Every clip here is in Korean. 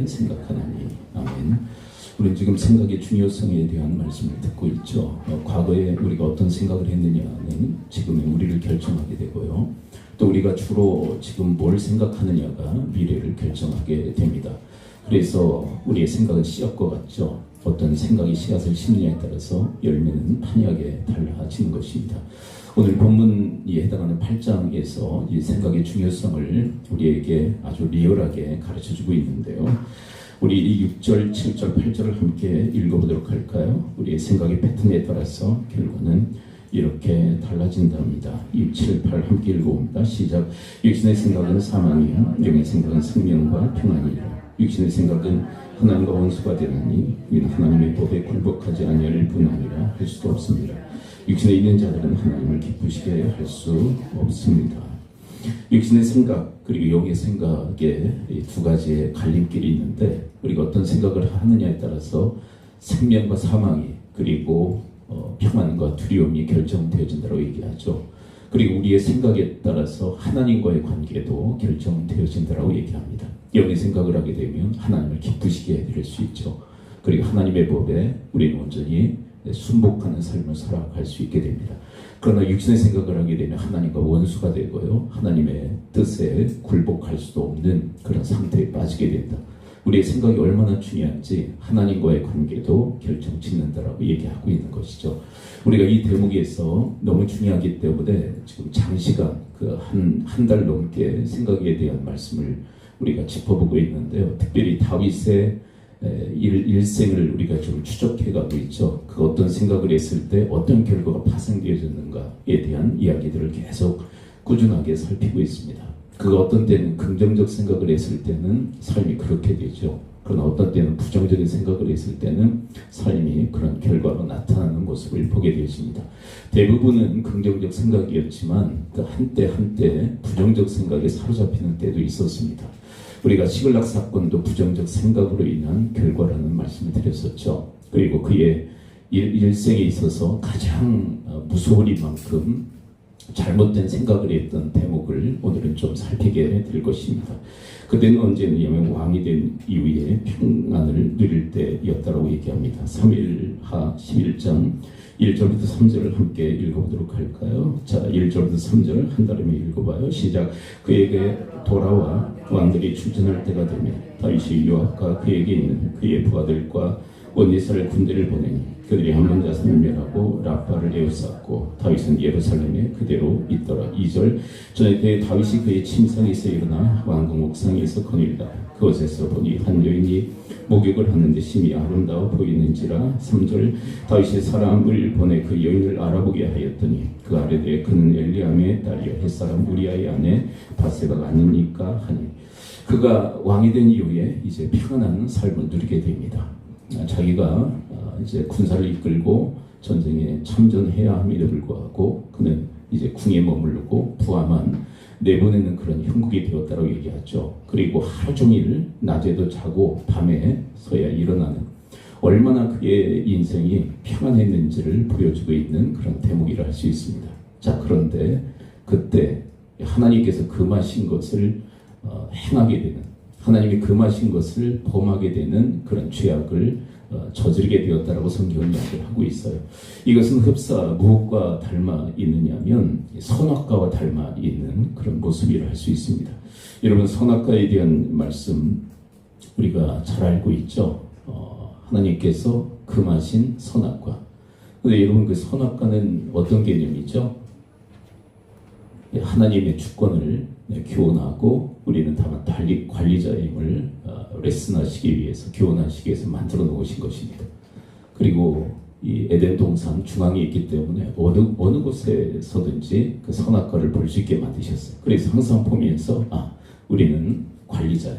생각하나니. 아멘. 우리는 지금 생각의 중요성에 대한 말씀을 듣고 있죠. 과거에 우리가 어떤 생각을 했느냐는 지금의 우리를 결정하게 되고요. 또 우리가 주로 지금 뭘 생각하느냐가 미래를 결정하게 됩니다. 그래서 우리의 생각은 씨앗과 같죠. 어떤 생각이 씨앗을 심느냐에 따라서 열매는 판이하게 달라지는 것입니다. 오늘 본문에 해당하는 8장에서 이 생각의 중요성을 우리에게 아주 리얼하게 가르쳐주고 있는데요. 우리 이 6절, 7절, 8절을 함께 읽어보도록 할까요? 우리의 생각의 패턴에 따라서 결과는 이렇게 달라진답니다. 6, 7, 8 함께 읽어봅니다. 시작. 육신의 생각은 사망이요 영의 생각은 생명과 평안이라. 육신의 생각은 하나님과 원수가 되나니 이는 하나님의 법에 굴복하지 아니할 뿐 아니라 할 수도 없습니다. 육신에 있는 자들은 하나님을 기쁘시게 할 수 없습니다. 육신의 생각 그리고 영의 생각에 두 가지의 갈림길이 있는데 우리가 어떤 생각을 하느냐에 따라서 생명과 사망이 그리고 평안과 두려움이 결정되어진다고 얘기하죠. 그리고 우리의 생각에 따라서 하나님과의 관계도 결정되어진다고 얘기합니다. 영의 생각을 하게 되면 하나님을 기쁘시게 해드릴 수 있죠. 그리고 하나님의 법에 우리는 온전히 순복하는 삶을 살아갈 수 있게 됩니다. 그러나 육신의 생각을 하게 되면 하나님과 원수가 되고요. 하나님의 뜻에 굴복할 수도 없는 그런 상태에 빠지게 된다. 우리의 생각이 얼마나 중요한지 하나님과의 관계도 결정짓는다라고 얘기하고 있는 것이죠. 우리가 이 대목에서 너무 중요하기 때문에 지금 장시간 한 달 넘게 생각에 대한 말씀을 우리가 짚어보고 있는데요. 특별히 다윗의 일생을 우리가 좀 추적해가고 있죠. 그 어떤 생각을 했을 때 어떤 결과가 파생되어졌는가에 대한 이야기들을 계속 꾸준하게 살피고 있습니다. 그 어떤 때는 긍정적 생각을 했을 때는 삶이 그렇게 되죠. 그러나 어떤 때는 부정적인 생각을 했을 때는 삶이 그런 결과로 나타나는 모습을 보게 되었습니다. 대부분은 긍정적 생각이었지만 그 한때 부정적 생각에 사로잡히는 때도 있었습니다. 우리가 시글락 사건도 부정적 생각으로 인한 결과라는 말씀을 드렸었죠. 그리고 그의 일생에 있어서 가장 무서우리만큼 잘못된 생각을 했던 대목을 오늘은 좀 살피게 될 것입니다. 그때는 언제냐면 왕이 된 이후에 평안을 누릴 때였다고 얘기합니다. 3일하 11장 1절부터 3절을 함께 읽어보도록 할까요? 자, 1절부터 3절 한 달음에 읽어봐요. 시작. 그에게 돌아와 왕들이 출전할 때가 되면 다윗이 요압과 그에게 있는 그의 부하들과 온 이스라엘 군대를 보내니 그들이 한번 자손을 멸하고 라파를 에워쌌고 다윗은 예루살렘에 그대로 있더라. 2절. 저녁 때 다윗이 그의 침상에서 일어나 왕궁 옥상에서 거닐다. 그곳에서 보니 한 여인이 목욕을 하는데 심히 아름다워 보이는지라. 3절. 다윗이 사람을 보내 그 여인을 알아보게 하였더니 그 아래에 그는 엘리암의 딸이요 햇사람 우리아의 아내 바세바가 아니니까 하니. 그가 왕이 된 이후에 이제 평안한 삶을 누리게 됩니다. 자기가 이제 군사를 이끌고 전쟁에 참전해야 함에도 불구하고 그는 이제 궁에 머무르고 부하만 내보내는 그런 형국이 되었다고 얘기하죠. 그리고 하루 종일 낮에도 자고 밤에서야 일어나는 얼마나 그의 인생이 평안했는지를 보여주고 있는 그런 대목이라 할 수 있습니다. 자, 그런데 그때 하나님께서 금하신 것을 행하게 되는 하나님이 금하신 것을 범하게 되는 그런 죄악을 저지르게 되었다라고 성경은 이야기를 하고 있어요. 이것은 흡사 무엇과 닮아 있느냐면 선악과와 닮아 있는 그런 모습이라 할 수 있습니다. 여러분 선악과에 대한 말씀 우리가 잘 알고 있죠. 하나님께서 금하신 선악과. 근데 여러분 그 선악과는 어떤 개념이죠? 하나님의 주권을 교훈하고 우리는 다만 관리자임을 레슨하시기 위해서 교훈하시기 위해서 만들어 놓으신 것입니다. 그리고 이 에덴 동산 중앙에 있기 때문에 어느 곳에서든지 그 선악과를 볼 수 있게 만드셨어요. 그래서 항상 보면서 우리는 관리자야.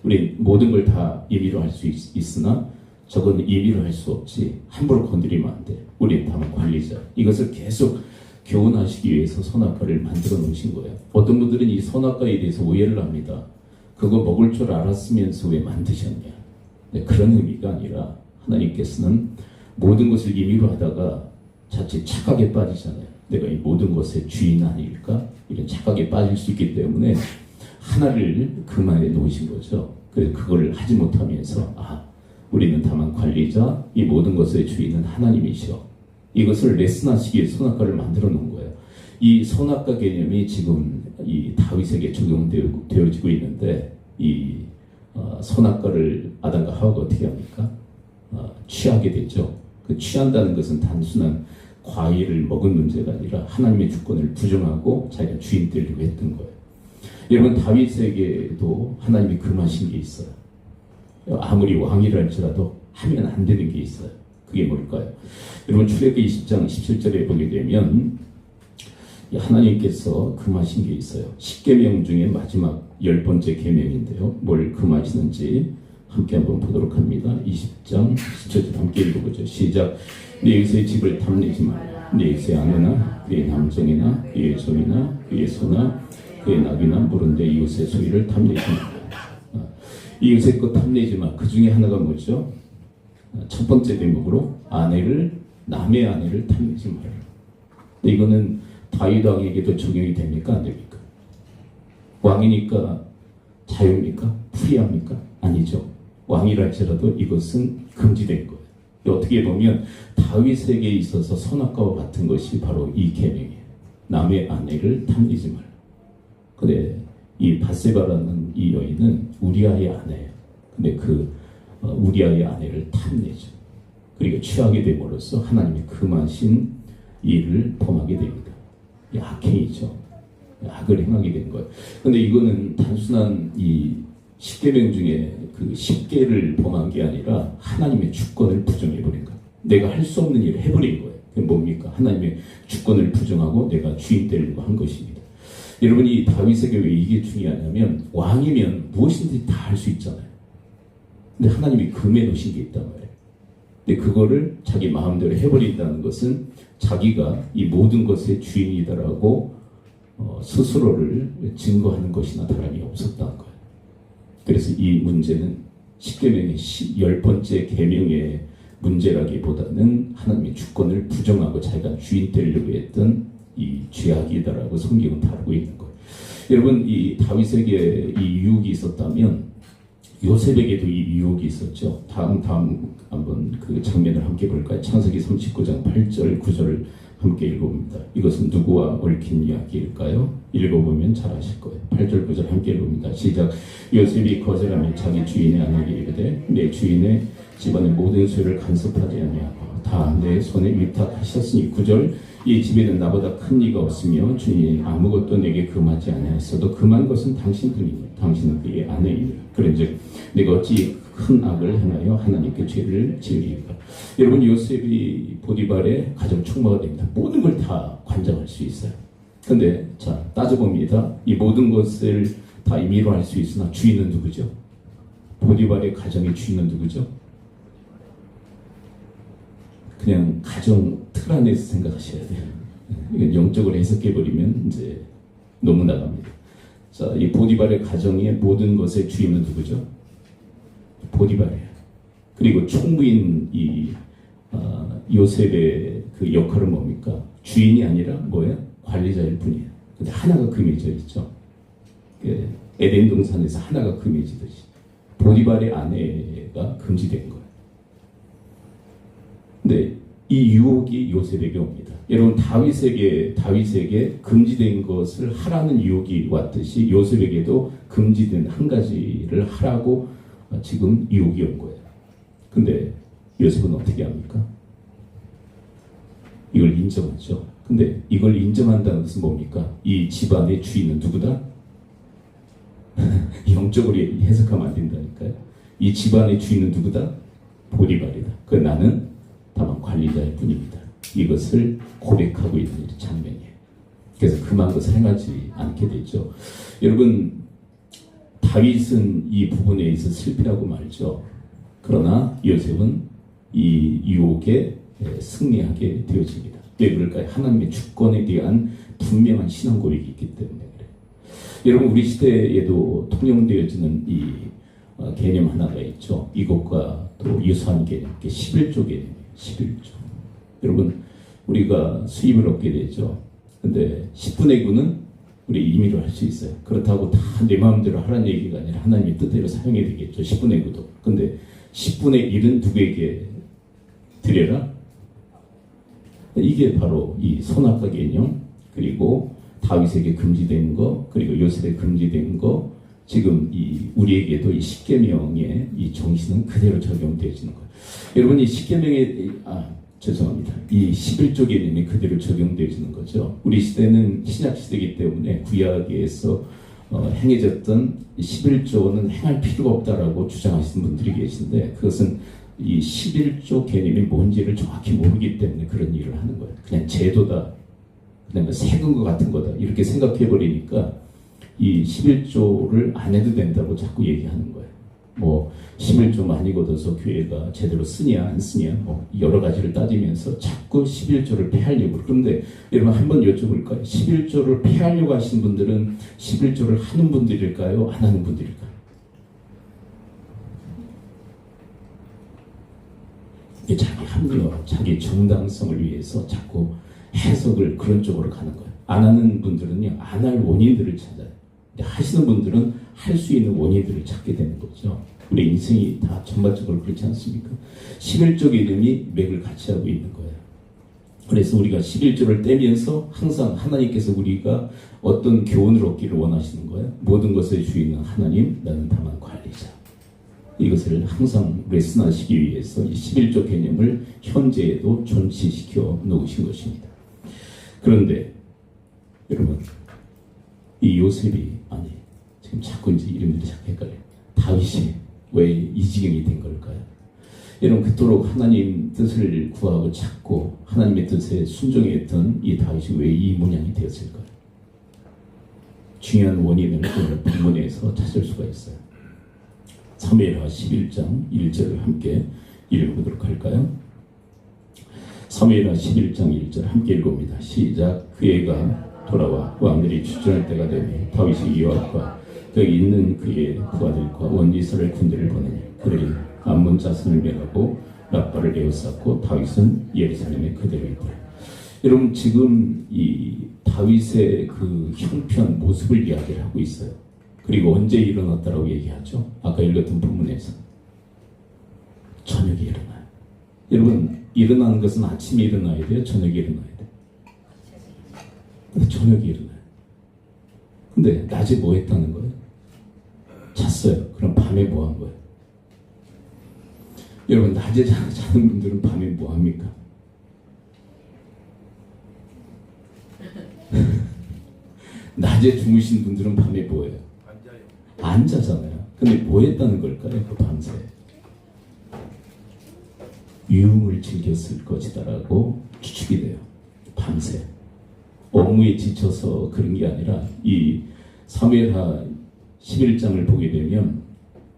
우리 모든 걸 다 임의로 할 수 있으나 저건 임의로 할 수 없지. 함부로 건드리면 안 돼. 우리는 다만 관리자. 이것을 계속 교훈하시기 위해서 선악과를 만들어 놓으신 거예요. 어떤 분들은 이 선악과에 대해서 오해를 합니다. 그거 먹을 줄 알았으면서 왜 만드셨냐. 네, 그런 의미가 아니라 하나님께서는 모든 것을 임의로 하다가 자칫 착각에 빠지잖아요. 내가 이 모든 것의 주인 아닐까? 이런 착각에 빠질 수 있기 때문에 하나를 금하에 놓으신 거죠. 그래서 그걸 하지 못하면서 우리는 다만 관리자, 이 모든 것의 주인은 하나님이시오. 이것을 레슨하시기 위해 선악과를 만들어 놓은 거예요. 이 선악과 개념이 지금 이 다윗에게 적용되어지고 있는데 이 선악과를 아담과 하와가 어떻게 합니까? 취하게 되죠. 그 취한다는 것은 단순한 과일을 먹은 문제가 아니라 하나님의 주권을 부정하고 자기가 주인 되려고 했던 거예요. 여러분, 다윗에게도 하나님이 금하신 게 있어요. 아무리 왕이라 할지라도 하면 안 되는 게 있어요. 그게 뭘까요? 여러분, 출애굽기 20장 17절에 보게 되면 하나님께서 금하신 게 있어요. 10계명 중에 마지막 10번째 계명인데요. 뭘 금하시는지 함께 한번 보도록 합니다. 20장 17절 함께 읽어보죠. 시작. 네 이웃의 집을 탐내지 말라. 네 이웃의 아내나 그의 남정이나 그의 종이나 그의 소나 그의 낙이나 물은데 이웃의 소유를 탐내지 말라. 이웃의 것 탐내지 마. 그 중에 하나가 뭐죠? 첫 번째 대목으로 남의 아내를 탐내지 말라. 이거는 다윗 왕에게도 적용이 됩니까? 안 됩니까? 왕이니까 자유입니까? 프리합니까? 아니죠. 왕이라 할지라도 이것은 금지된 거예요. 어떻게 보면 다윗에게 있어서 선악과와 같은 것이 바로 이 계명이에요. 남의 아내를 탐내지 말라. 근데 이 밧세바라는 이 여인은 우리아의 아내예요. 근데 그 우리아의 아내를 탐내죠. 그리고 취하게 됨으로써 하나님이 금하신 일을 범하게 됩니다. 이 악행이죠. 악을 행하게 된 거예요. 근데 이거는 단순한 이 10계명 중에 그 10개를 범한 게 아니라 하나님의 주권을 부정해버린 거예요. 내가 할 수 없는 일을 해버린 거예요. 그게 뭡니까? 하나님의 주권을 부정하고 내가 주인 되려고 한 것입니다. 여러분, 이 다윗에게 왜 이게 중요하냐면 왕이면 무엇인지 다 할 수 있잖아요. 근데 하나님이 금해 놓으신 게 있단 말이에요. 근데 그거를 자기 마음대로 해버린다는 것은 자기가 이 모든 것의 주인이다라고 스스로를 증거하는 것이나 다름이 없었다는 거예요. 그래서 이 문제는 10계명의 10번째 계명의 문제라기보다는 하나님의 주권을 부정하고 자기가 주인 되려고 했던 이 죄악이다라고 성경은 다루고 있는 거예요. 여러분, 이 다윗에게 이 유혹이 있었다면 요셉에게도 이 유혹이 있었죠. 다음 한번 그 장면을 함께 볼까요? 창세기 39장 8절 9절을 함께 읽어봅니다. 이것은 누구와 얽힌 이야기일까요? 읽어보면 잘 아실 거예요. 8절 9절 함께 읽어봅니다. 시작. 요셉이 거절하며 자기 주인의 아내에게 이르되 내 주인의 집안의 모든 소유를 간섭하지 아니하고 다 내 손에 위탁하셨으니 9절. 이 집에는 나보다 큰 이가 없으며 주인이 아무것도 내게 금하지 아니하였어도 금한 것은 당신뿐이니 당신은 그의 아내이니라. 그런즉 내가 어찌 큰 악을 행하여 하나님께 죄를 지으리까. 여러분, 요셉이 보디발의 가정 총무가 됩니다. 모든 걸 다 관장할 수 있어요. 근데 자, 따져봅니다. 이 모든 것을 다 임의로 할 수 있으나 주인은 누구죠? 보디발의 가정의 주인은 누구죠? 그냥 가정 틀 안에서 생각하셔야 돼요. 이건 영적으로 해석해버리면 이제 너무 나갑니다. 자, 이 보디발의 가정의 모든 것의 주인은 누구죠? 보디발이에요. 그리고 총무인 이 요셉의 그 역할은 뭡니까? 주인이 아니라 뭐예요? 관리자일 뿐이에요. 근데 하나가 금해져 있죠. 에덴 동산에서 하나가 금해지듯이 보디발의 아내가 금지된 거예요. 근데 이 유혹이 요셉에게 옵니다. 여러분, 다윗에게 금지된 것을 하라는 유혹이 왔듯이 요셉에게도 금지된 한 가지를 하라고 지금 유혹이 온 거예요. 근데 요셉은 어떻게 합니까? 이걸 인정하죠. 근데 이걸 인정한다는 것은 뭡니까? 이 집안의 주인은 누구다? 영적으로 해석하면 안 된다니까요. 이 집안의 주인은 누구다? 보디발이다. 그 나는 다만 관리자일 뿐입니다. 이것을 고백하고 있는 장면이에요. 그래서 금한 것을 행하지 않게 되죠. 여러분, 다윗은 이 부분에 있어 슬피라고 말죠. 그러나 요셉은 이 유혹에 승리하게 되어집니다. 왜 그럴까요? 하나님의 주권에 대한 분명한 신앙 고백이 있기 때문에 그래요. 여러분, 우리 시대에도 통용되어지는 이 개념 하나가 있죠. 이것과 또 유사한 개념, 11조 개념이에요. 11조. 여러분, 우리가 수입을 얻게 되죠. 근데 10분의 9는 우리 임의로 할 수 있어요. 그렇다고 다 내 마음대로 하라는 얘기가 아니라 하나님의 뜻대로 사용해야 되겠죠. 10분의 9도. 근데 10분의 1은 누구에게 드려라? 이게 바로 이 선악과 개념, 그리고 다윗에게 금지된 거, 그리고 요셉에 금지된 거, 지금 이 우리에게도 이 십계명의 이 정신은 그대로 적용되어지는 거예요. 여러분 이 십계명의 죄송합니다. 이 11조 개념이 그대로 적용되어지는 거죠. 우리 시대는 신약 시대이기 때문에 구약에서 행해졌던 11조는 행할 필요가 없다라고 주장하시는 분들이 계신데, 그것은 이 11조 개념이 뭔지를 정확히 모르기 때문에 그런 일을 하는 거예요. 그냥 제도다, 그다음에 세금과 같은 거다 이렇게 생각해 버리니까 이 11조를 안 해도 된다고 자꾸 얘기하는 거예요. 뭐 11조 많이 걷어서 교회가 제대로 쓰냐 안 쓰냐 뭐 여러 가지를 따지면서 자꾸 11조를 폐하려고. 그런데 여러분 한번 여쭤볼까요? 11조를 폐하려고 하시는 분들은 11조를 하는 분들일까요? 안 하는 분들일까요? 자기 합리화, 자기 정당성을 위해서 자꾸 해석을 그런 쪽으로 가는 거예요. 안 하는 분들은요, 안 할 원인들을 찾아요. 근데 하시는 분들은 할 수 있는 원인들을 찾게 되는 거죠. 우리 인생이 다 전반적으로 그렇지 않습니까? 11조 개념이 맥을 같이 하고 있는 거예요. 그래서 우리가 11조를 떼면서 항상 하나님께서 우리가 어떤 교훈을 얻기를 원하시는 거예요. 모든 것의 주인은 하나님, 나는 다만 관리자. 이것을 항상 레슨하시기 위해서 이 11조 개념을 현재에도 존치시켜 놓으신 것입니다. 그런데 여러분, 이 요셉이 지금 자꾸 이제 이름들이 자꾸 헷갈려요. 다윗이 왜 이 지경이 된 걸까요? 여러분, 그토록 하나님 뜻을 구하고 찾고 하나님의 뜻에 순종했던 이 다윗이 왜 이 모양이 되었을까요? 중요한 원인을 오늘 본문에서 찾을 수가 있어요. 사무엘하 11장 1절을 함께 읽어보도록 할까요? 사무엘하 11장 1절 함께 읽어봅니다. 시작. 그 애가 돌아와 왕들이 출전할 때가 되매 다윗이 요압과 거기 있는 그의 부하들과 원이스라엘 군대를 보내니 그들이 암몬 자손을 멸하고 라빠를 에워쌌고 다윗은 예루살렘에 그대로 있더라. 여러분, 지금 이 다윗의 그 형편 모습을 이야기를 하고 있어요. 그리고 언제 일어났다라고 얘기하죠? 아까 읽었던 본문에서 저녁에 일어나요. 여러분, 일어나는 것은 아침에 일어나야 돼요? 저녁에 일어나야 돼요? 근데 저녁에 일어나요. 근데 낮에 뭐 했다는 거예요? 잤어요. 그럼 밤에 뭐 한 거예요? 여러분, 낮에 자는 분들은 밤에 뭐 합니까? 낮에 주무신 분들은 밤에 뭐예요? 안 자잖아요. 근데 뭐 했다는 걸까요? 그 밤새 유흥을 즐겼을 것이다라고 추측이 돼요. 밤새 업무에 지쳐서 그런 게 아니라 이 사무엘하 11장을 보게 되면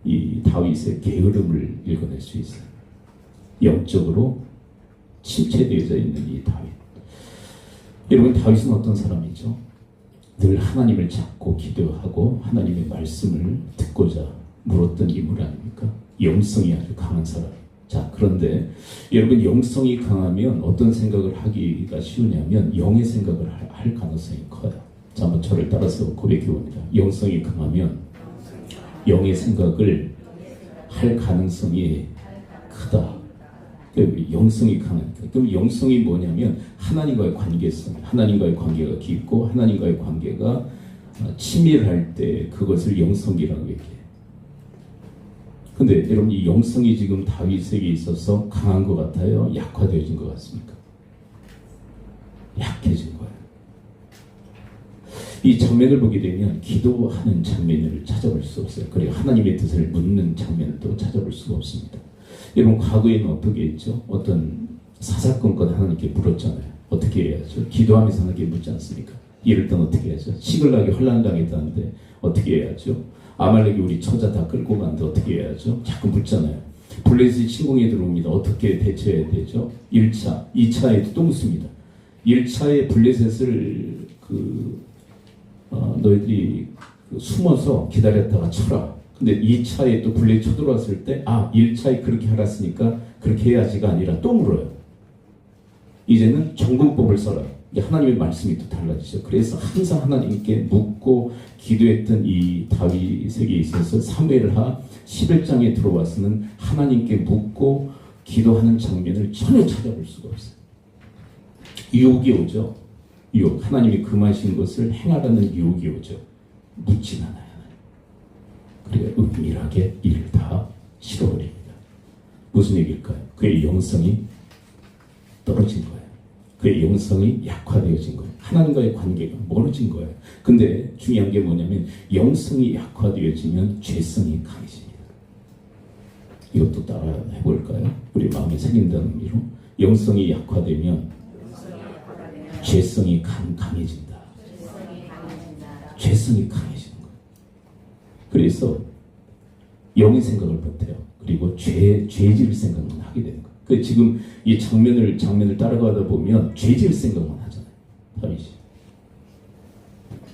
이 다윗의 게으름을 읽어낼 수 있어요. 영적으로 침체되어져 있는 이 다윗. 여러분, 다윗은 어떤 사람이죠? 늘 하나님을 찾고 기도하고 하나님의 말씀을 듣고자 물었던 인물 아닙니까? 영성이 아주 강한 사람. 자, 그런데 여러분, 영성이 강하면 어떤 생각을 하기가 쉬우냐면 영의 생각을 할 가능성이 커요. 자, 한번 저를 따라서 고백해 봅니다. 영성이 강하면 영의 생각을 할 가능성이 크다. 영성이 강하니까. 그럼 영성이 뭐냐면 하나님과의 관계성, 하나님과의 관계가 깊고 하나님과의 관계가 치밀할 때 그것을 영성이라고 얘기해요. 근데 여러분, 이 영성이 지금 다윗에게 있어서 강한 것 같아요? 약화되어진 것 같습니까? 약해진 거예요. 이 장면을 보게 되면 기도하는 장면을 찾아볼 수 없어요. 그리고 하나님의 뜻을 묻는 장면도 찾아볼 수가 없습니다. 여러분, 과거에는 어떻게 했죠? 어떤 사사건건 하나님께 물었잖아요. 어떻게 해야죠? 기도하면서 하나님께 묻지 않습니까? 이럴 땐 어떻게 해야죠? 시글락이 혼란당했다는데 어떻게 해야죠? 아말렉이 우리 처자 다 끌고 가는데 어떻게 해야죠? 자꾸 묻잖아요. 블레셋이 침공에 들어옵니다. 어떻게 대처해야 되죠? 1차, 2차에도 또 묻습니다. 1차에 블레셋을 너희들이 숨어서 기다렸다가 쳐라. 근데 2차에 또 블레셋이 쳐들어왔을 때 1차에 그렇게 하랬으니까 그렇게 해야지가 아니라 또 물어요. 이제는 정금법을 써라. 이제 하나님의 말씀이 또 달라지죠. 그래서 항상 하나님께 묻고 기도했던 이 다윗에게 있어서 사무엘하 11장에 들어와서는 하나님께 묻고 기도하는 장면을 전혀 찾아볼 수가 없어요. 유혹이 오죠. 유혹. 하나님이 금하신 것을 행하라는 유혹이 오죠. 묻진 않아요. 그리고 은밀하게 이를 다 실어버립니다. 무슨 얘기일까요? 그의 영성이 떨어진 거예요. 그의 영성이 약화되어진 거예요. 하나님과의 관계가 멀어진 거예요. 근데 중요한 게 뭐냐면 영성이 약화되어지면 죄성이 강해집니다. 이것도 따라 해볼까요? 우리 마음에 새긴다는 의미로 영성이 약화되면 죄성이 강해진다. 죄성이 강해지는 거예요. 그래서 영의 생각을 못해요. 그리고 죄질 생각만 하게 되는 거예요. 그 지금 이 장면을 따라가다 보면 죄질 생각만 하잖아요. 다윗이.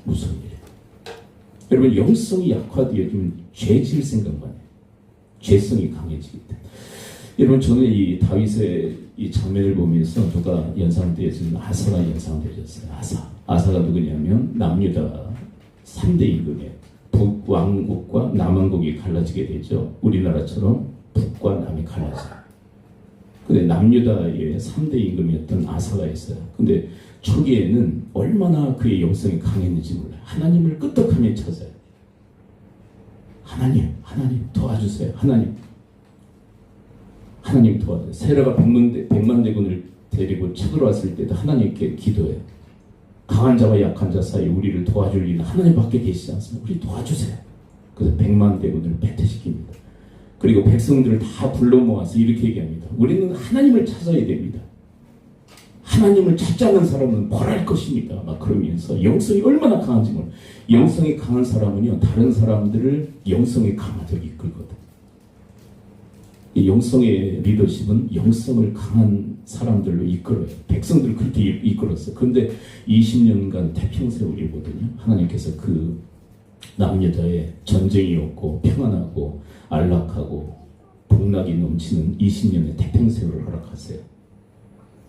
무슨 일이에요? 여러분 영성이 약화되어지면 죄질 생각만 해요. 죄성이 강해지기 때문에. 여러분 저는 이 다윗의 이 장면을 보면서 누가 연상되어지는 아사가 연상되어졌어요. 아사가 누구냐면 남유다 3대 임금이에요. 북왕국과 남왕국이 갈라지게 되죠. 우리나라처럼 북과 남이 갈라져요. 근데 남유다의 3대 임금이었던 아사가 있어요. 근데 초기에는 얼마나 그의 영성이 강했는지 몰라요. 하나님을 끄떡하며 찾아요. 하나님 도와주세요. 하나님 도와주세요. 세라가 100만 대군을 데리고 쳐들어왔을 때도 하나님께 기도해요. 강한 자와 약한 자 사이 우리를 도와줄 이는 하나님밖에 계시지 않습니까? 우리 도와주세요. 그래서 100만 대군을 패퇴시킵니다. 그리고 백성들을 다 불러 모아서 이렇게 얘기합니다. 우리는 하나님을 찾아야 됩니다. 하나님을 찾지 않는 사람은 벌할 것입니다. 막 그러면서 영성이 얼마나 강한지 몰라요. 영성이 강한 사람은요, 다른 사람들을 영성이 강하도록 이끌거든. 이 영성의 리더십은 영성을 강한 사람들로 이끌어요. 백성들을 그렇게 이끌었어요. 그런데 20년간 태평세월이거든요. 하나님께서 그 남유다에 전쟁이 없고 평안하고 안락하고 복락이 넘치는 20년의 태평세월을 허락하세요.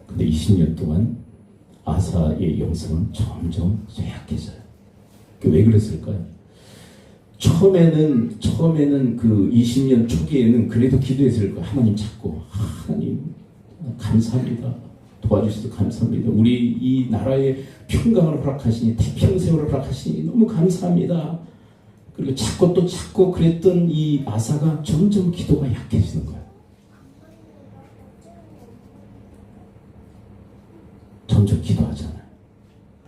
근데 20년 동안 아사의 영성은 점점 쇠약해져요. 왜 그랬을까요? 처음에는 그 20년 초기에는 그래도 기도했을 거예요. 하나님 찾고, 하나님 감사합니다. 도와주셔서 감사합니다. 우리 이 나라에 평강을 허락하시니, 태평세월을 허락하시니 너무 감사합니다. 그리고 찾고 그랬던 이 아사가 점점 기도가 약해지는 거예요. 점점 기도하잖아요.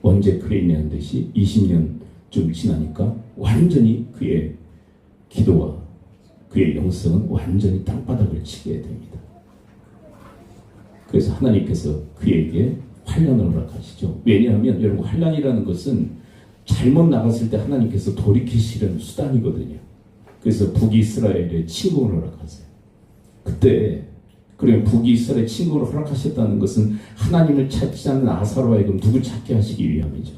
언제 그랬냐는 듯이 20년 좀 지나니까 완전히 그의 기도와 그의 영성은 완전히 땅바닥을 치게 됩니다. 그래서 하나님께서 그에게 환난을 허락하시죠. 왜냐하면 여러분 환난이라는 것은 잘못 나갔을 때 하나님께서 돌이키시려는 수단이거든요. 그래서 북이스라엘의 침공을 허락하세요. 그때 그러면 북이스라엘 침공을 허락하셨다는 것은 하나님을 찾지 않는 아사로 하여금 누구 찾게 하시기 위함이죠.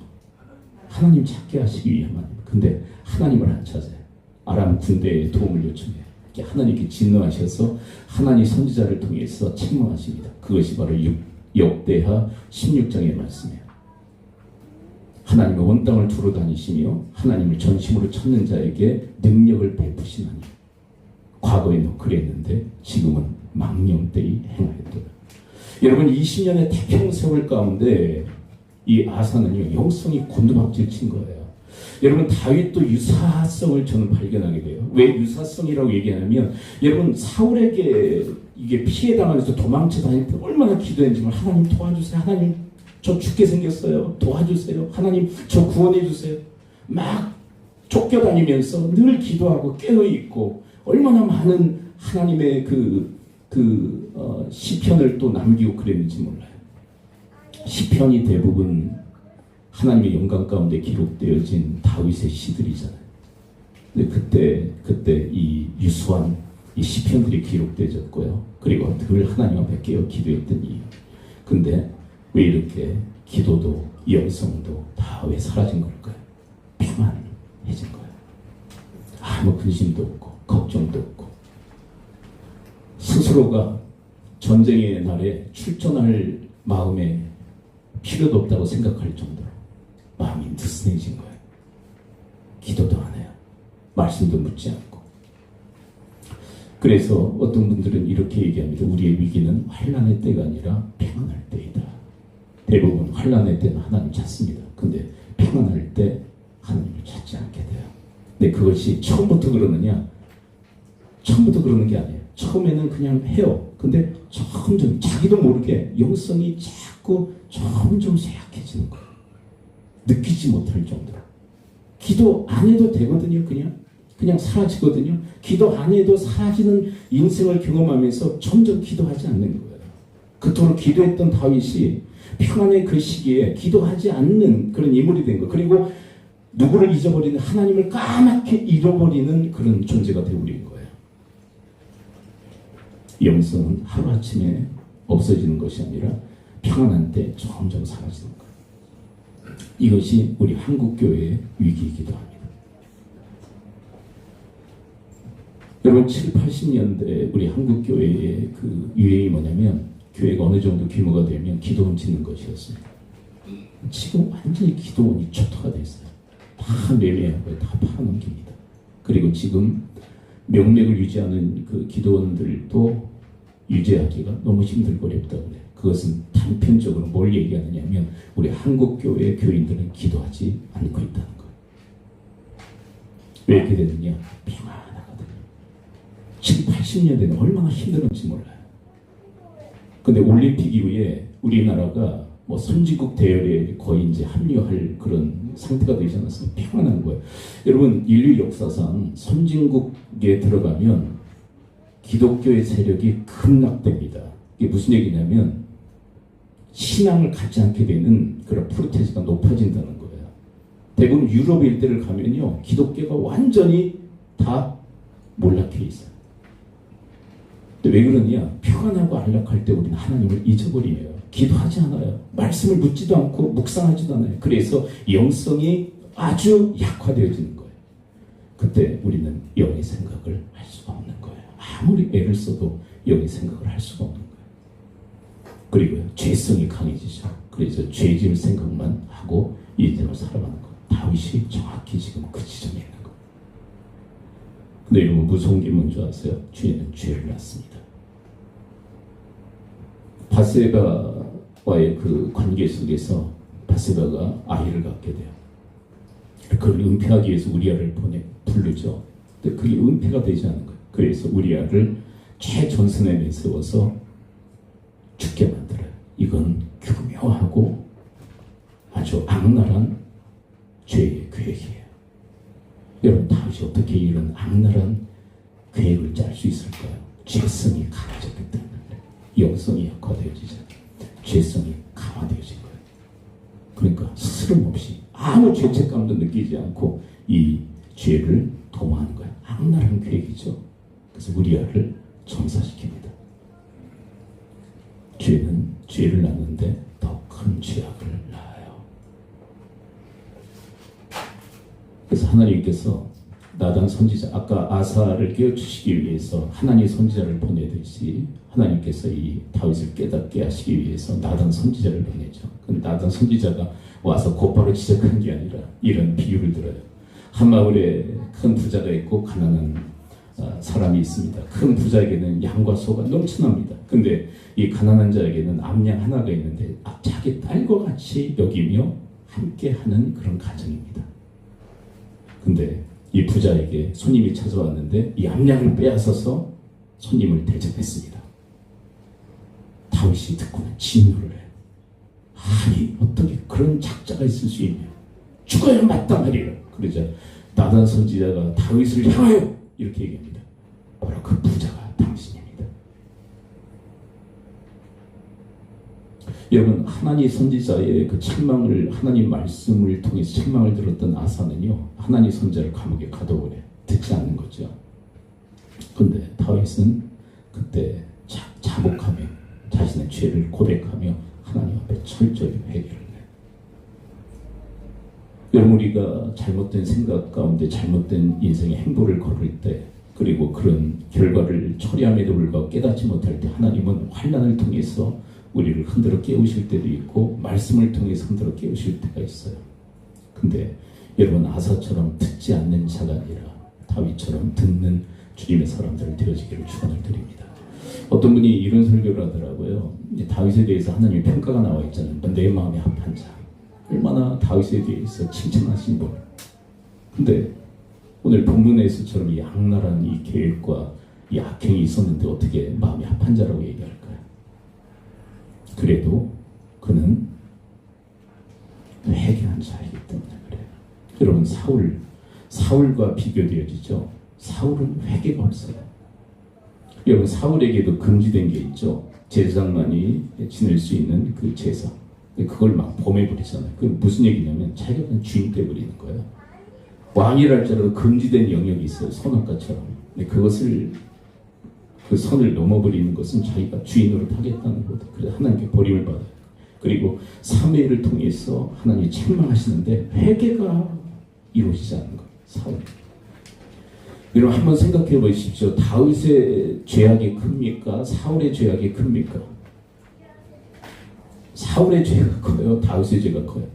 하나님 찾게 하시기 위함입니다. 근데 하나님을 안 찾아요. 아람 군대의 도움을 요청해요. 하나님께 진노하셔서 하나님 선지자를 통해서 책망하십니다. 그것이 바로 역대하 16장의 말씀이에요. 하나님의 온 땅을 두루 다니시며 하나님을 전심으로 찾는 자에게 능력을 베푸시나니 과거에는 그랬는데 지금은 망령되이 행하였도다. 여러분 20년의 태평세월 가운데 이 아사는요 영성이 곤두박질 친 거예요. 여러분 다윗도 유사성을 저는 발견하게 돼요. 왜 유사성이라고 얘기하냐면 여러분 사울에게 이게 피해당하면서 도망쳐 다닐 때 얼마나 기도했는지 하나님 도와주세요. 하나님 저 죽게 생겼어요. 도와주세요. 하나님 저 구원해 주세요. 막 쫓겨다니면서 늘 기도하고 깨어있고 얼마나 많은 하나님의 시편을 또 남기고 그랬는지 몰라요. 시편이 대부분 하나님의 영광 가운데 기록되어진 다윗의 시들이잖아요. 근데 그때 이 유수한 이 시편들이 기록되어졌고요. 그리고 늘 하나님 앞에 깨어 기도했던 이유. 근데 왜 이렇게 기도도 영성도 다 왜 사라진 걸까요? 평안해진 거예요. 아무 근심도 없고 걱정도 없고 스스로가 전쟁의 날에 출전할 마음에 필요도 없다고 생각할 정도로 마음이 느슨해진 거예요. 기도도 안 해요. 말씀도 묻지 않고. 그래서 어떤 분들은 이렇게 얘기합니다. 우리의 위기는 환난의 때가 아니라 평안할 때이다. 대부분 환난의 때는 하나님 찾습니다. 근데 평안할 때 하나님을 찾지 않게 돼요. 근데 그것이 처음부터 그러느냐? 처음부터 그러는 게 아니에요. 처음에는 그냥 해요. 근데 점점 자기도 모르게 영성이 자꾸 점점 쇠약해지는 거예요. 느끼지 못할 정도로. 기도 안 해도 되거든요. 그냥 사라지거든요. 기도 안 해도 사라지는 인생을 경험하면서 점점 기도하지 않는 거예요. 그토록 기도했던 다윗이 평안의 그 시기에 기도하지 않는 그런 인물이 된 거예요. 그리고 누구를 잊어버리는, 하나님을 까맣게 잃어버리는 그런 존재가 되어버린 거예요. 영성은 하루아침에 없어지는 것이 아니라 평안한 때 점점 사라지는 거예요. 이것이 우리 한국교회의 위기이기도 합니다. 여러분 7, 80년대 우리 한국교회의 그 유행이 뭐냐면 교회가 어느 정도 규모가 되면 기도원 짓는 것이었습니다. 지금 완전히 기도원이 초토화 됐어요. 다 매매하고 다 팔아넘깁니다. 그리고 지금 명맥을 유지하는 그 기도원들도 유지하기가 너무 힘들고 어렵다고 그래요. 그것은 단편적으로 뭘 얘기하느냐면 우리 한국교회 교인들은 기도하지 않고 있다는 거예요. 왜 이렇게 되느냐? 평안하거든요. 7, 80년대는 얼마나 힘들었는지 몰라요. 근데 올림픽 이후에 우리나라가 뭐 선진국 대열에 거의 이제 합류할 그런 상태가 되지 않았습니까? 평안한 거예요. 여러분 인류 역사상 선진국에 들어가면 기독교의 세력이 급락됩니다. 이게 무슨 얘기냐면 신앙을 갖지 않게 되는 그런 프로테스가 높아진다는 거예요. 대부분 유럽 일대를 가면요 기독교가 완전히 다 몰락해 있어요. 근데 왜 그러냐? 평안하고 안락할 때 우리는 하나님을 잊어버리네요. 기도하지 않아요. 말씀을 묻지도 않고 묵상하지도 않아요. 그래서 영성이 아주 약화되어지는 거예요. 그때 우리는 영의 생각을 할 수가 없는 거예요. 아무리 애를 써도 영의 생각을 할 수가 없는 거예요. 그리고 죄성이 강해지죠. 그래서 죄질 생각만 하고 인생을 살아가는 거예요. 다윗이 정확히 지금 그 지점에 있는 거예요. 근데 여러분 무서운 게 뭔지 아세요? 죄는 죄를 낳습니다. 바세바와의 그 관계 속에서 바세바가 아이를 갖게 돼요. 그걸 은폐하기 위해서 우리아를 부르죠. 근데 그게 은폐가 되지 않은 거예요. 그래서 우리아를 최전선에 내세워서 죽게 만들어요. 이건 교묘하고 아주 악랄한 죄의 계획이에요. 여러분 다윗이 어떻게 이런 악랄한 계획을 짤 수 있을까요? 죄성이 강해졌기 때문에. 영성이 약화되어지잖아요. 죄성이 강화되어진 거예요. 그러니까 스스럼 없이 아무 죄책감도 느끼지 않고 이 죄를 도모하는 거예요. 악랄한 계획이죠. 그래서 우리아를 전사시킵니다. 죄는 죄를 낳는데 더 큰 죄악을 낳아요. 그래서 하나님께서 나단 선지자, 아까 아사를 깨우치시기 위해서 하나님의 선지자를 보내듯이 하나님께서 이 다윗을 깨닫게 하시기 위해서 나단 선지자를 보내죠. 근데 나단 선지자가 와서 곧바로 지적한 게 아니라 이런 비유를 들어요. 한 마을에 큰 부자가 있고 가난한 사람이 있습니다. 큰 부자에게는 양과 소가 넘쳐납니다. 근데 이 가난한 자에게는 암양 하나가 있는데 자기 딸과 같이 여기며 함께하는 그런 가정입니다. 근데 이 부자에게 손님이 찾아왔는데 이 암양을 빼앗아서 손님을 대접했습니다. 다윗이 듣고는 진노를 해요. 아니 어떻게 그런 작자가 있을 수 있냐? 죽어야 마땅하리라. 그러자 나단 선지자가 다윗을 향하여 이렇게 얘기합니다. 바로 그 부자가 당신입니다. 여러분 하나님 선지자의 그 책망을 하나님 말씀을 통해서 책망을 들었던 아사는요 하나님 선지자를 감옥에 가둬버려요. 듣지 않는 거죠. 근데 다윗은 그때 자복하며 자신의 죄를 고백하며 하나님 앞에 철저히 회개를 해요. 여러분 우리가 잘못된 생각 가운데 잘못된 인생의 행보를 걸을 때 그리고 그런 결과를 처리함에도 불구하고 깨닫지 못할 때 하나님은 환난을 통해서 우리를 흔들어 깨우실 때도 있고 말씀을 통해서 흔들어 깨우실 때가 있어요. 근데 여러분 아사처럼 듣지 않는 자가 아니라 다윗처럼 듣는 주님의 사람들을 되어지기를 축원을 드립니다. 어떤 분이 이런 설교를 하더라고요. 다윗에 대해서 하나님의 평가가 나와 있잖아요. 내 마음에 합한 자. 얼마나 다윗에 대해서 칭찬하신 분. 근데 오늘 본문에서처럼 이 악랄한 이 계획과 이 악행이 있었는데 어떻게 마음에 합한 자라고 얘기할까요? 그래도 그는 회개한 자이기 때문에 그래요. 여러분 사울과 비교되어지죠. 사울은 회개가 없어요. 여러분 사울에게도 금지된 게 있죠. 제사장만이 지낼 수 있는 그 제사. 그걸 막 범해 버리잖아요. 그 무슨 얘기냐면 자기가 그냥 주인 돼 버리는 거예요. 왕이랄지라도 금지된 영역이 있어요. 선악과처럼. 근데 그것을 그 선을 넘어버리는 것은 자기가 주인으로 하겠다는 거죠. 그래서 하나님께 버림을 받아요. 그리고 사무엘을 통해서 하나님이 책망하시는데 회개가 이루어지지 않는 거예요. 사울. 여러분 한번 생각해 보십시오. 다윗의 죄악이 큽니까? 사울의 죄악이 큽니까? 사울의 죄가 커요? 다윗의 죄가 커요?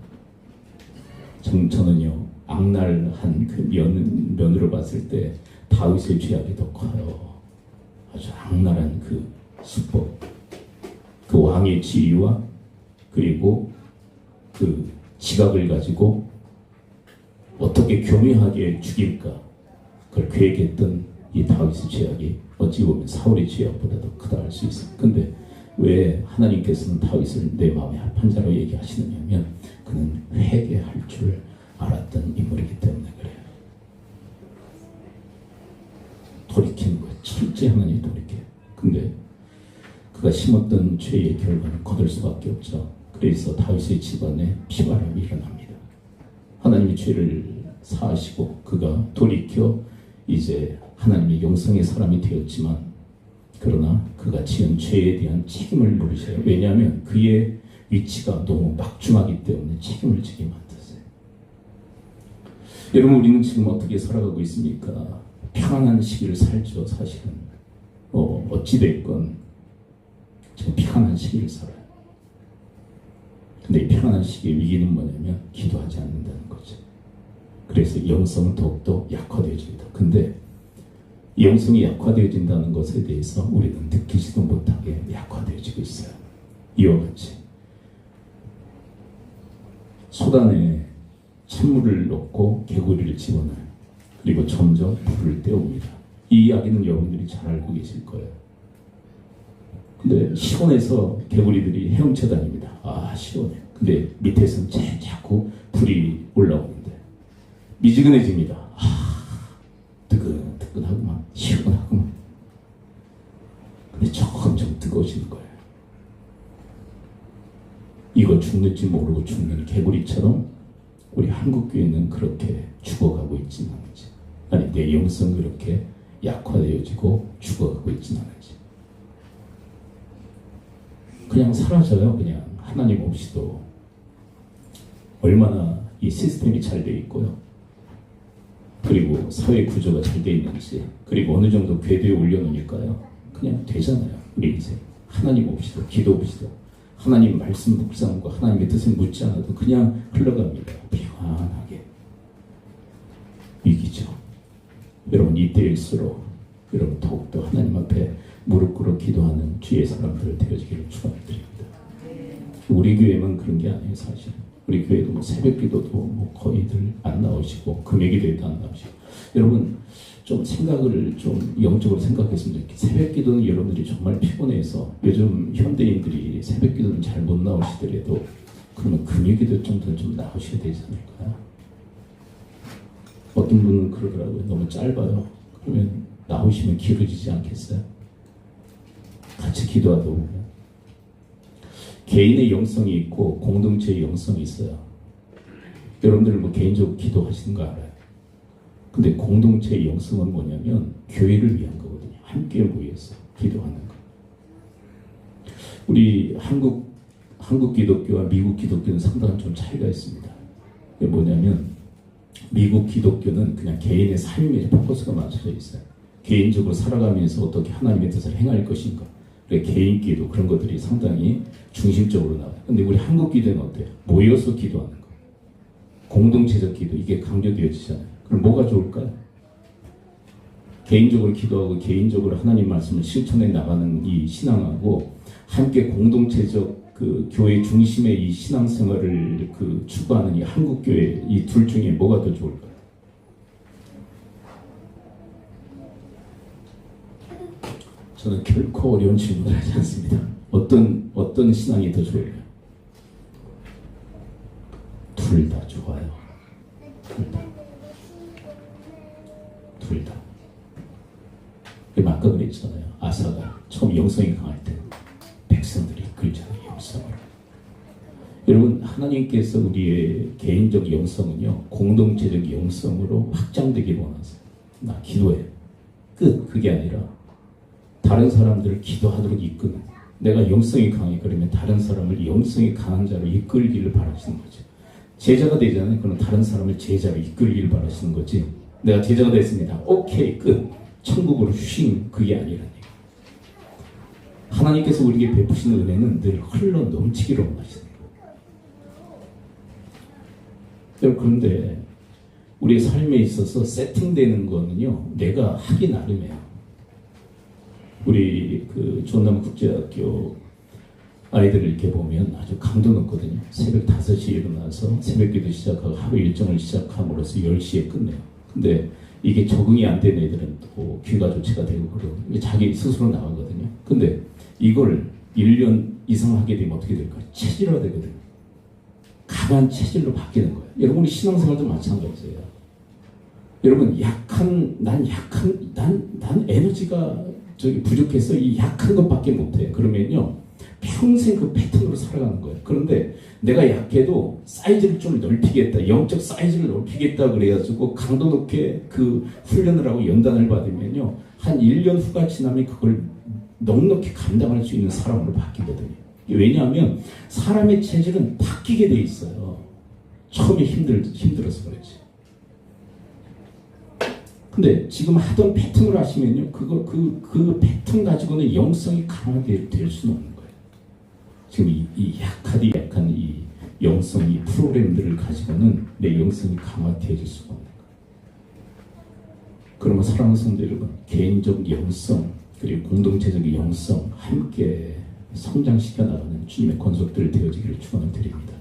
저는요 악랄한 그 면으로 봤을 때 다윗의 죄악이 더 커요. 아주 악랄한 그 수법, 그 왕의 지위와 그리고 그 지각을 가지고 어떻게 교묘하게 죽일까 그걸 계획했던 이 다윗의 죄악이 어찌 보면 사울의 죄악보다 더 크다 할 수 있어요. 근데 왜 하나님께서는 다윗을 내 마음에 합한 자로 얘기하시느냐면 그는 회개할 줄 알았던 인물이기 때문에 그래요. 돌이키는 거예요. 철저히 하나님이 돌이켜요. 근데 그가 심었던 죄의 결과는 거둘 수밖에 없죠. 그래서 다윗의 집안에 피바람이 일어납니다. 하나님이 죄를 사하시고 그가 돌이켜 이제 하나님의 영성의 사람이 되었지만 그러나 그가 지은 죄에 대한 책임을 물으셔요. 왜냐하면 그의 위치가 너무 막중하기 때문에 책임을 지게 만들었어요. 여러분 우리는 지금 어떻게 살아가고 있습니까? 평안한 시기를 살죠. 사실은 어찌됐건 지금 평안한 시기를 살아요. 근데 이 평안한 시기의 위기는 뭐냐면 기도하지 않는다는 거죠. 그래서 영성은 더욱더 약화되어집니다. 근데 영성이 약화되어진다는 것에 대해서 우리는 느끼지도 못하게 약화되어지고 있어요. 이와 같이 소단에 찬물을 넣고 개구리를 집어넣어요. 그리고 점점 불을 떼웁니다. 이 이야기는 여러분들이 잘 알고 계실 거예요. 근데 시원해서 개구리들이 헤엄쳐 다닙니다. 아 시원해. 근데 밑에서는 자꾸 불이 올라오는데 미지근해집니다. 뜨끈뜨끈하구만 시원하구만. 근데 점점 뜨거워지는 거예요. 이거 죽는지 모르고 죽는 개구리처럼 우리 한국교회는 그렇게 죽어가고 있지는 않은지, 아니 내 영성이 그렇게 약화되어지고 죽어가고 있지는 않은지, 그냥 사라져요. 그냥 하나님 없이도. 얼마나 이 시스템이 잘 돼 있고요, 그리고 사회 구조가 잘 돼 있는지, 그리고 어느 정도 궤도에 올려놓으니까요 그냥 되잖아요. 우리 인생 하나님 없이도, 기도 없이도, 하나님 말씀 묵상과 하나님의 뜻을 묻지 않아도 그냥 흘러갑니다. 평안하게. 위기죠. 여러분 이때일수록 여러분 더욱더 하나님 앞에 무릎 꿇어 기도하는 주의 사람들 되어지기를 축원드립니다. 우리 교회만 그런 게 아니에요. 사실 우리 교회도 뭐 새벽 기도도 뭐 거의들 안 나오시고 금요 기도에도 안 나오시고, 여러분 좀 생각을 좀 영적으로 생각했으면 좋겠어요. 새벽 기도는 여러분들이 정말 피곤해서 요즘 현대인들이 새벽 기도는 잘 못 나오시더라도 그러면 금요 기도 정도는 좀 나오셔야 되지 않을까요? 어떤 분은 그러더라고요. 너무 짧아요. 그러면 나오시면 길어지지 않겠어요? 같이 기도하다 보면 개인의 영성이 있고 공동체의 영성이 있어요. 여러분들 뭐 개인적으로 기도하시는 거 알아요? 근데 공동체의 영성은 뭐냐면 교회를 위한 거거든요. 함께 모여서 기도하는 거. 우리 한국 기독교와 미국 기독교는 상당한 좀 차이가 있습니다. 이게 뭐냐면 미국 기독교는 그냥 개인의 삶에 포커스가 맞춰져 있어요. 개인적으로 살아가면서 어떻게 하나님의 뜻을 행할 것인가. 개인 기도 그런 것들이 상당히 중심적으로 나와요. 근데 우리 한국 기도는 어때요? 모여서 기도하는 거. 공동체적 기도 이게 강조되어지잖아요. 그럼 뭐가 좋을까요? 개인적으로 기도하고 개인적으로 하나님 말씀을 실천해 나가는 이 신앙하고 함께 공동체적 그 교회 중심의 이 신앙생활을 그 추구하는 이 한국교회 이 둘 중에 뭐가 더 좋을까요? 저는 결코 어려운 질문을 하지 않습니다. 어떤 신앙이 더 좋을까요? 둘 다 좋아요. 둘 다. 아까 그랬잖아요. 아사가 처음 영성이 강할 때 백성들이 이끌잖아요. 영성을. 여러분 하나님께서 우리의 개인적 영성은요 공동체적 영성으로 확장되길 원하세요. 나 기도해. 끝. 그게 아니라 다른 사람들을 기도하도록 이끄는 내가 영성이 강해 그러면 다른 사람을 영성이 강한 자로 이끌기를 바라시는 거죠. 제자가 되잖아요. 그럼 다른 사람을 제자로 이끌기를 바라시는 거지. 내가 제자가 됐습니다. 오케이 끝. 천국으로 휙 그게 아니라니. 하나님께서 우리에게 베푸시는 은혜는 늘 흘러 넘치기로 원하시는 거예요. 그런데 우리의 삶에 있어서 세팅되는 거는요 내가 하기 나름이에요. 우리 그 전남 국제학교 아이들을 이렇게 보면 아주 강도 높거든요. 새벽 5시에 일어나서 새벽기도 시작하고 하루 일정을 시작함으로써 10시에 끝내요. 근데 이게 적응이 안 된 애들은 또 귀가 조치가 되고 그러고 자기 스스로 나가거든요. 근데 이걸 1년 이상 하게 되면 어떻게 될까요? 체질화 되거든요. 강한 체질로 바뀌는 거예요. 여러분이 신앙생활도 마찬가지예요. 여러분 난 에너지가 부족해서 이 약한 것밖에 못해. 그러면요 평생 그 패턴으로 살아가는 거예요. 그런데 내가 약해도 사이즈를 좀 넓히겠다, 영적 사이즈를 넓히겠다 그래가지고 강도 높게 그 훈련을 하고 연단을 받으면요 한 1년 후가 지나면 그걸 넉넉히 감당할 수 있는 사람으로 바뀌거든요. 왜냐하면 사람의 체질은 바뀌게 돼 있어요. 처음에 힘들어서 그렇지. 근데 지금 하던 패턴으로 하시면요 그 패턴 가지고는 영성이 강하게 될 수는 없는 거예요. 지금 이 약한 이 영성, 이 프로그램들을 가지고는 내 영성이 강화되어질 수가 없는 거예요. 그러면 사랑하는 성도 여러분, 개인적 영성 그리고 공동체적 영성 함께 성장시켜 나가는 주님의 권속들 되어지기를 축원을 드립니다.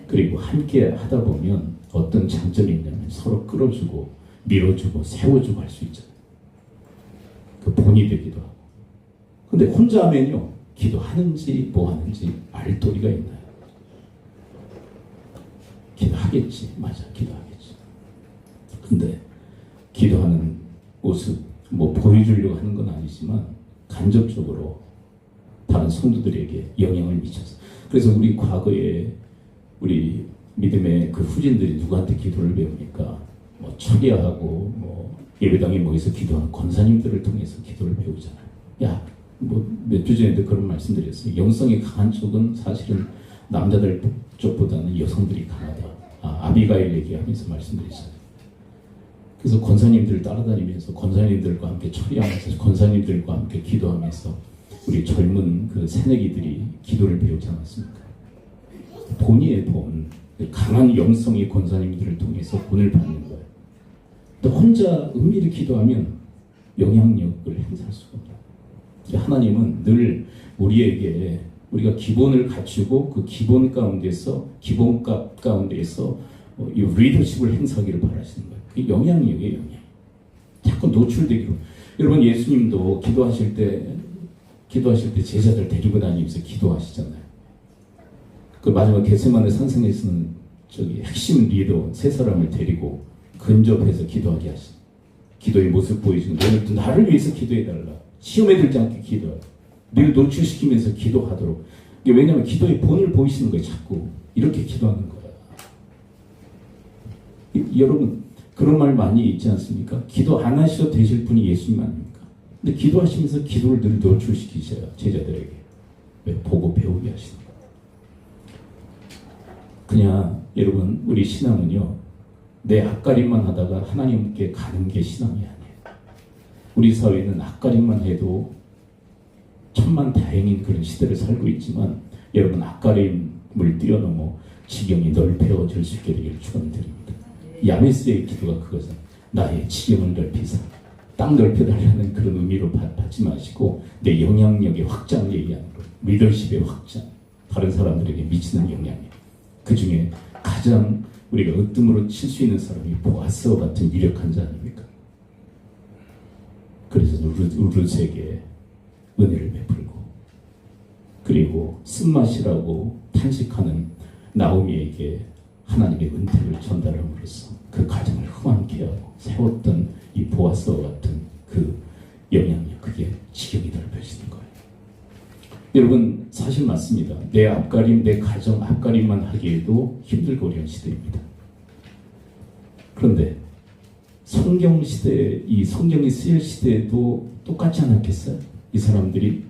그리고 함께 하다 보면 어떤 장점이 있냐면 서로 끌어주고 밀어주고 세워주고 할 수 있잖아요. 그 본이 되기도 하고. 근데 혼자 하면요 기도하는지 뭐 하는지 알도리가 있나요? 기도하겠지. 맞아, 기도하겠지. 근데 기도하는 모습 뭐 보여주려고 하는 건 아니지만 간접적으로 다른 성도들에게 영향을 미쳐서. 그래서 우리 과거에 우리 믿음의 그 후진들이 누구한테 기도를 배웁니까? 뭐 철야하고 뭐 예배당에 모여서 기도하는 권사님들을 통해서 기도를 배우잖아요. 야, 뭐 몇 주 전에도 그런 말씀드렸어요. 영성이 강한 쪽은 사실은 남자들 쪽보다는 여성들이 강하다. 아비가일 얘기하면서 말씀드렸어요. 그래서 권사님들 따라다니면서 권사님들과 함께 철야하면서 권사님들과 함께 기도하면서 우리 젊은 그 새내기들이 기도를 배우지 않았습니까? 본이에요, 본. 강한 영성의 권사님들을 통해서 본을 받는 거예요. 또 혼자 은밀히 기도하면 영향력을 행사할 수가 없다. 하나님은 늘 우리에게 우리가 기본을 갖추고 그 기본 가운데서 기본값 가운데서 이 리더십을 행사하기를 바라시는 거예요. 그게 영향력이에요, 영향. 자꾸 노출되기로. 여러분 예수님도 기도하실 때 제자들 데리고 다니면서 기도하시잖아요. 그 마지막 겟세마네 산성에서는 핵심 리더 세 사람을 데리고 근접해서 기도하게 하시. 기도의 모습 보이시고 너희들도 나를 위해서 기도해달라. 시험에 들지 않게 기도하라. 늘 노출시키면서 기도하도록. 왜냐하면 기도의 본을 보이시는 거예요. 자꾸 이렇게 기도하는 거야. 여러분 그런 말 많이 있지 않습니까? 기도 안 하셔도 되실 분이 예수님 아닙니까? 근데 기도하시면서 기도를 늘 노출시키셔요. 제자들에게. 왜? 보고 배우게 하시는 거예요. 그냥 여러분 우리 신앙은요 내 앞가림만 하다가 하나님께 가는 게 신앙이 아니에요. 우리 사회는 앞가림만 해도 천만 다행인 그런 시대를 살고 있지만 여러분 앞가림을 뛰어넘어 지경이 넓혀질 수 있게 되기를 축원드립니다. 야베스의 기도가 그것은 나의 지경을 넓히사 땅 넓혀달라는 그런 의미로 받지 마시고 내 영향력의 확장을 얘기하는 거예요. 리더십의 확장, 다른 사람들에게 미치는 영향력. 그 중에 가장 우리가 으뜸으로 칠 수 있는 사람이 보아스와 같은 유력한 자 아닙니까? 그래서 루룻에게 은혜를 베풀고, 그리고 쓴맛이라고 탄식하는 나오미에게 하나님의 은택을 전달함으로써 그 가정을 흥황케 하고 세웠던 이 보아스와 같은 그 영향력, 그게 지경이 넓어지는 거예요. 여러분, 사실 맞습니다. 내 앞가림, 내 가정 앞가림만 하기에도 힘들고 어려운 시대입니다. 그런데 성경 시대, 이 성경이 쓰일 시대에도 똑같지 않았겠어요? 이 사람들이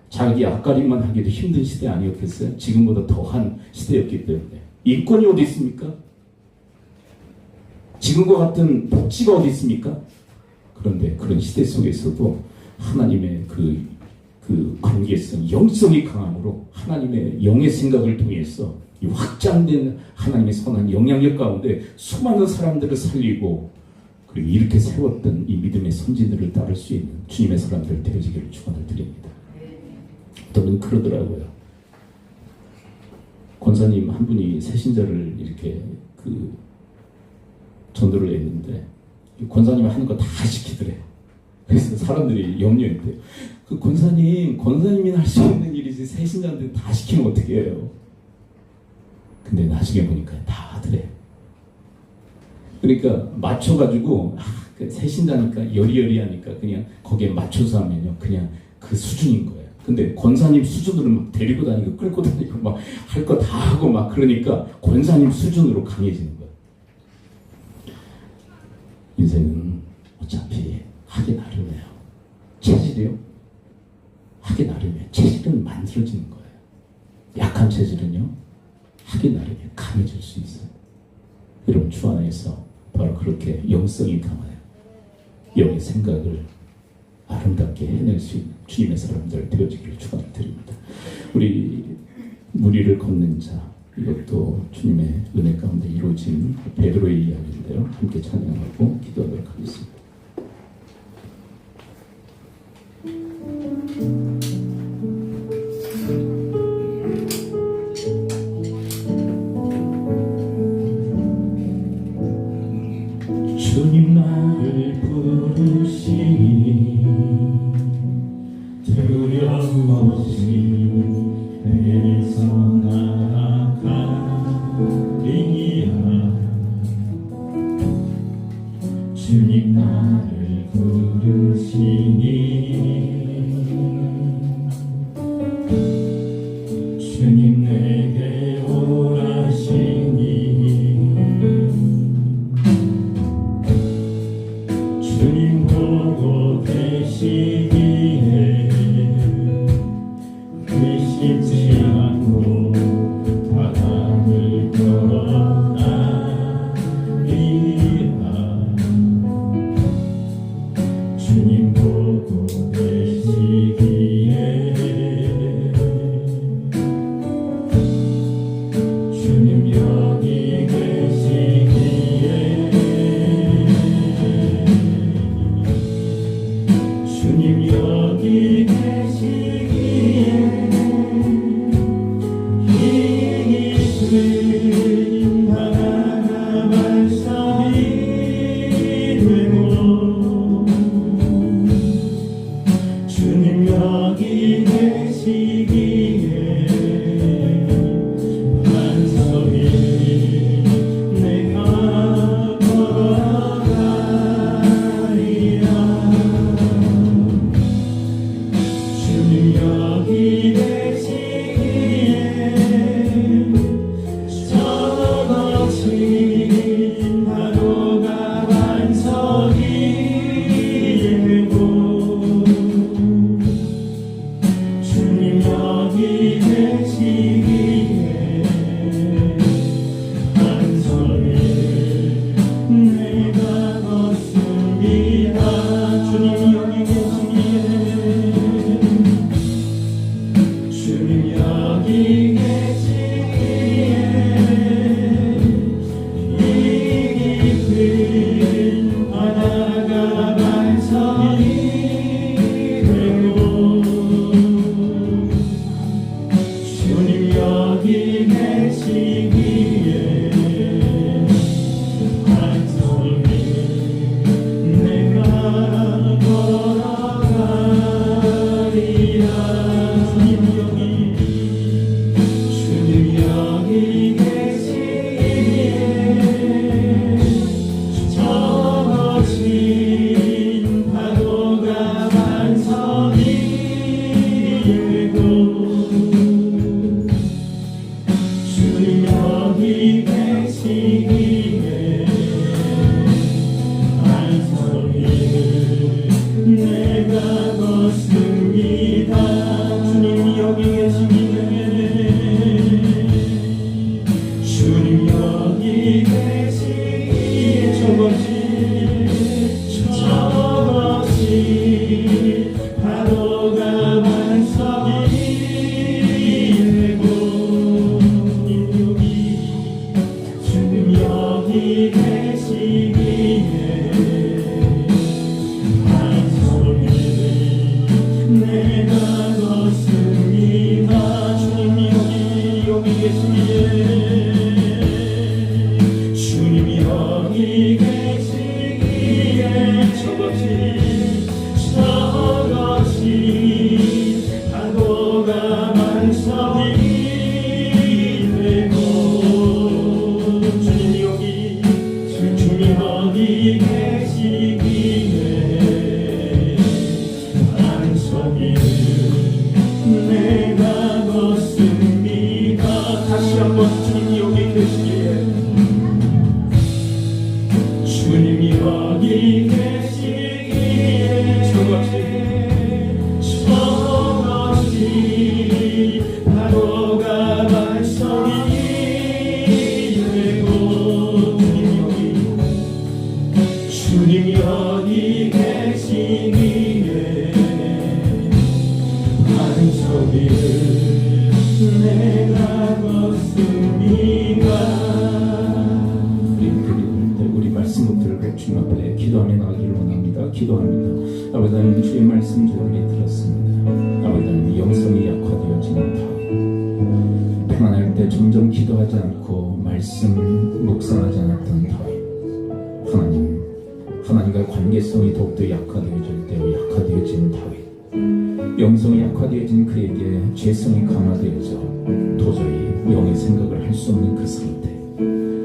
자기 앞가림만 하기도 힘든 시대 아니었겠어요? 지금보다 더한 시대였기 때문에. 인권이 어디 있습니까? 지금과 같은 복지가 어디 있습니까? 그런데 그런 시대 속에서도 하나님의 그 관계성, 영성이 강함으로 하나님의 영의 생각을 통해서 이 확장된 하나님의 선한 영향력 가운데 수많은 사람들을 살리고, 그리고 이렇게 세웠던 이 믿음의 선진들을 따를 수 있는 주님의 사람들 되어지기를 축원을 드립니다. 어떤 분 그러더라고요. 권사님 한 분이 새신자를 이렇게 전도를 했는데 권사님이 하는 거 다 시키더래요. 그래서 사람들이 염려했대요. 그 권사님이 할 수 있는 일이지 새신자한테 다 시키면 어떻게 해요? 근데 나중에 보니까 다 하더래요. 그러니까 맞춰가지고 새신자니까 여리여리하니까 그냥 거기에 맞춰서 하면요 그냥 그 수준인 거예요. 근데 권사님 수준으로 막 데리고 다니고 끌고 다니고 막 할 거 다 하고 막 그러니까 권사님 수준으로 강해지는 거예요. 인생은 어차피 하기 나름이에요. 체질이요? 하기 나름이에요. 체질은 만들어지는 거예요. 약한 체질은요? 하기 나름이에요. 강해질 수 있어요. 여러분 주 안에서 바로 그렇게 영성이 강하여 영의 생각을 아름답게 해낼 수 있는 주님의 사람들 되어지기를 축원드립니다. 우리 무리를 걷는 자, 이것도 주님의 은혜 가운데 이루어진 베드로의 이야기인데요. 함께 찬양하고 기도하도록 하겠습니다. 주님 나를 부르시니 두려움 없이 내게서 나아가리라. 주님 나를 부르시니 주님 내게 오라시니 주님 보고 계시기에 의심치 않고 바람을 걸어가리라. 주님 보고 계시기에 주님 여기 계시기에 주님 여기 계시기에 이익은 하나가 발성이 되고 주님 여기 계시기에 반석이 내가 걸어가리라. 주님 여기 계시기에 저 거친 파도가 반석이 되고 주님 여기 계시기에 반석이 내가 걷습니다. 주님 여기 계시기에 한 소리를 내가 걷습니다. 우리 말씀 붙들고 주님 앞에 기도하며 나가기를 원합니다. 기도합니다. 아버지 하나님, 주의 말씀 저희들이 들었습니다. 아버지 하나님, 영성이 약화되어지는 다윗, 평안할 때 점점 기도하지 않고 말씀 묵상하지 않았던 다윗, 하나님과의 관계성이 더욱더 약화되어질 때 약화되어진 다윗, 영성이 약화되어진 그에게 죄성이 강화되어져 도저히 영의 생각을 할 수 없는 그 상태,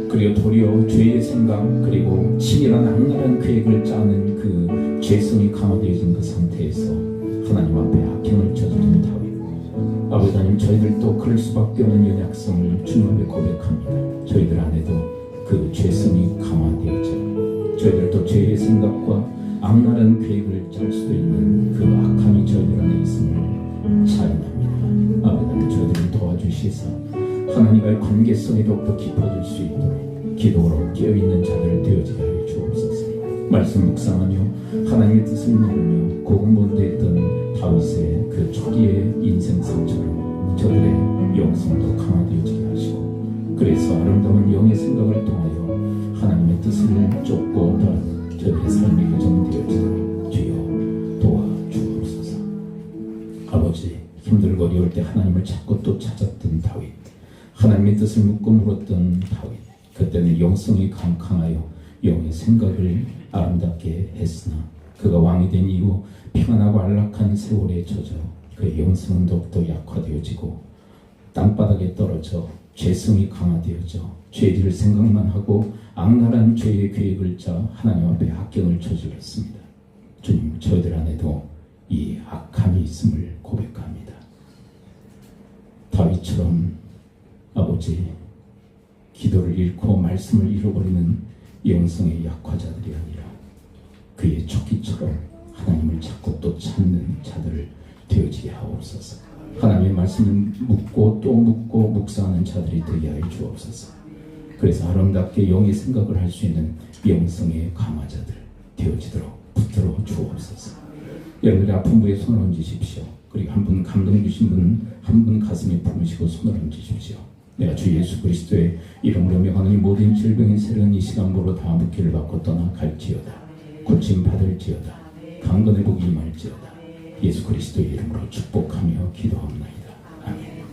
그리고 도리어 죄의 생각 그리고 치밀한 악랄한 계획을 짜는 그 죄성이 강화되어진 그 상태에서 하나님 앞에 악행을 저지른 다윗, 아버지 하나님, 저희들도 그럴 수밖에 없는 연약성을 주님 앞에 고백합니다. 저희들 안에도 그 죄성이 강화되어져 저희들도 죄의 생각과 악랄한 계획을 짤 수도 있는 그 악함이 저희들 안에 있음을 자인합니다. 아버지 하나님, 저희들을 도와주시사 하나님과의 관계성이 더욱더 깊어질 수 있도록 기도로 깨어있는 자들 되어지게 하여 주옵소서. 말씀 묵상하며 하나님의 뜻을 모르며 고군분투했던 다윗의 그 초기의 인생성처럼 저들의 영성도 강화되어지게 하시고, 그래서 아름다운 영의 생각을 통하여 하나님의 뜻을 쫓고 따르는 저들의 삶의 여정이 되어지도록 주여 도와주옵소서. 아버지, 힘들고 어려울 때 하나님을 찾고 또 찾았던 다윗, 하나님의 뜻을 묻고 물었던 다윗, 그때는 영성이 강하여 영의 생각을 아름답게 했으나 그가 왕이 된 이후 평안하고 안락한 세월에 젖어 그의 영성은 더욱더 약화되어지고 땅바닥에 떨어져 죄성이 강화되어져 죄질 생각만 하고 악랄한 죄의 계획을 짜 하나님 앞에 악경을 저질렀습니다. 주님, 저희들 안에도 이 악함이 있음을 고백합니다. 다윗처럼 아버지, 기도를 잃고 말씀을 잃어버리는 영성의 약화자들이 아니라 그의 초기처럼 하나님을 찾고 또 찾는 자들을 되어지게 하옵소서. 하나님의 말씀을 묻고 또 묻고 묵상하는 자들이 되게 하여 주옵소서. 그래서 아름답게 영의 생각을 할 수 있는 영성의 강화자들 되어지도록 붙들어 주옵소서. 여러분들의 아픈 부에 손을 얹으십시오. 그리고 한 분 감동 주신 분 한 분 가슴에 품으시고 손을 얹으십시오. 내가 주 예수 그리스도의 이름으로 명하노니 모든 질병의 세력은 이 시간부로 다 묻기를 받고 떠나갈지어다. 고침 받을지어다. 강건의 복이 임할지어다. 예수 그리스도의 이름으로 축복하며 기도합나이다. 아멘.